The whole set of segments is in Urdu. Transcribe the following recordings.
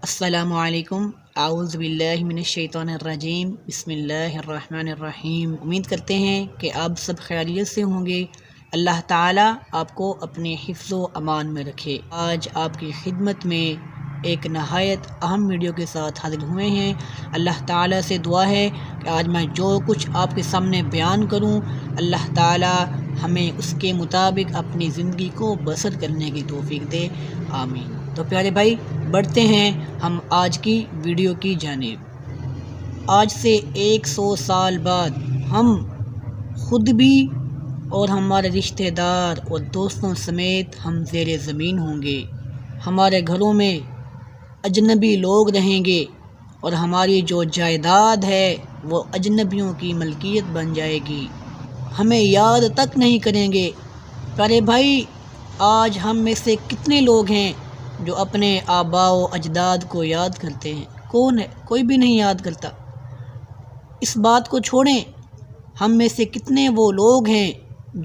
السلام علیکم، اعوذ باللہ من الشیطان الرجیم، بسم اللہ الرحمن الرحیم۔ امید کرتے ہیں کہ آپ سب خیریت سے ہوں گے۔ اللہ تعالیٰ آپ کو اپنے حفظ و امان میں رکھے۔ آج آپ کی خدمت میں ایک نہایت اہم ویڈیو کے ساتھ حاضر ہوئے ہیں۔ اللہ تعالیٰ سے دعا ہے کہ آج میں جو کچھ آپ کے سامنے بیان کروں، اللہ تعالیٰ ہمیں اس کے مطابق اپنی زندگی کو بسر کرنے کی توفیق دے، آمین۔ تو پیارے بھائی، بڑھتے ہیں ہم آج کی ویڈیو کی جانب۔ آج سے 100 سال بعد ہم خود بھی اور ہمارے رشتہ دار اور دوستوں سمیت ہم زیر زمین ہوں گے۔ ہمارے گھروں میں اجنبی لوگ رہیں گے اور ہماری جو جائیداد ہے وہ اجنبیوں کی ملکیت بن جائے گی، ہمیں یاد تک نہیں کریں گے۔ پیارے بھائی، آج ہم میں سے کتنے لوگ ہیں جو اپنے آباء و اجداد کو یاد کرتے ہیں؟ کون ہے؟ کوئی بھی نہیں یاد کرتا۔ اس بات کو چھوڑیں، ہم میں سے کتنے وہ لوگ ہیں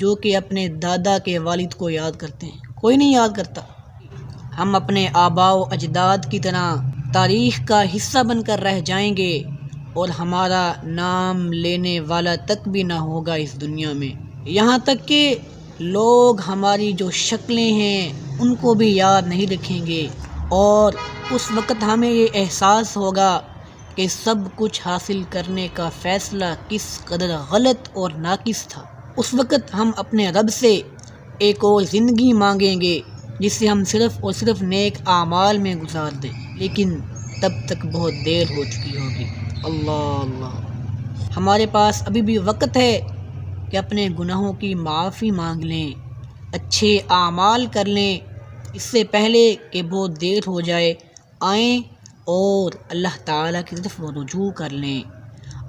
جو کہ اپنے دادا کے والد کو یاد کرتے ہیں؟ کوئی نہیں یاد کرتا۔ ہم اپنے آباء و اجداد کی طرح تاریخ کا حصہ بن کر رہ جائیں گے اور ہمارا نام لینے والا تک بھی نہ ہوگا اس دنیا میں۔ یہاں تک کہ لوگ ہماری جو شکلیں ہیں ان کو بھی یاد نہیں رکھیں گے، اور اس وقت ہمیں یہ احساس ہوگا کہ سب کچھ حاصل کرنے کا فیصلہ کس قدر غلط اور ناقص تھا۔ اس وقت ہم اپنے رب سے ایک اور زندگی مانگیں گے جسے ہم صرف اور صرف نیک اعمال میں گزار دیں، لیکن تب تک بہت دیر ہو چکی ہوگی۔ اللہ اللہ، ہمارے پاس ابھی بھی وقت ہے کہ اپنے گناہوں کی معافی مانگ لیں، اچھے اعمال کر لیں، اس سے پہلے کہ بہت دیر ہو جائے۔ آئیں اور اللہ تعالیٰ کی طرف رجوع کر لیں،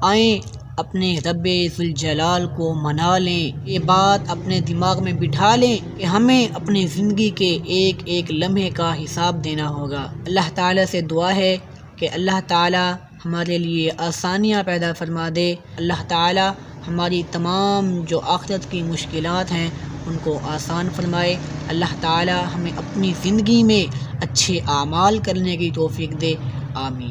آئیں اپنے رب ذوالجلال کو منا لیں، یہ بات اپنے دماغ میں بٹھا لیں کہ ہمیں اپنی زندگی کے ایک ایک لمحے کا حساب دینا ہوگا۔ اللہ تعالیٰ سے دعا ہے کہ اللہ تعالیٰ ہمارے لیے آسانیاں پیدا فرما دے، اللہ تعالیٰ ہماری تمام جو آخرت کی مشکلات ہیں ان کو آسان فرمائے، اللہ تعالیٰ ہمیں اپنی زندگی میں اچھے اعمال کرنے کی توفیق دے، آمین۔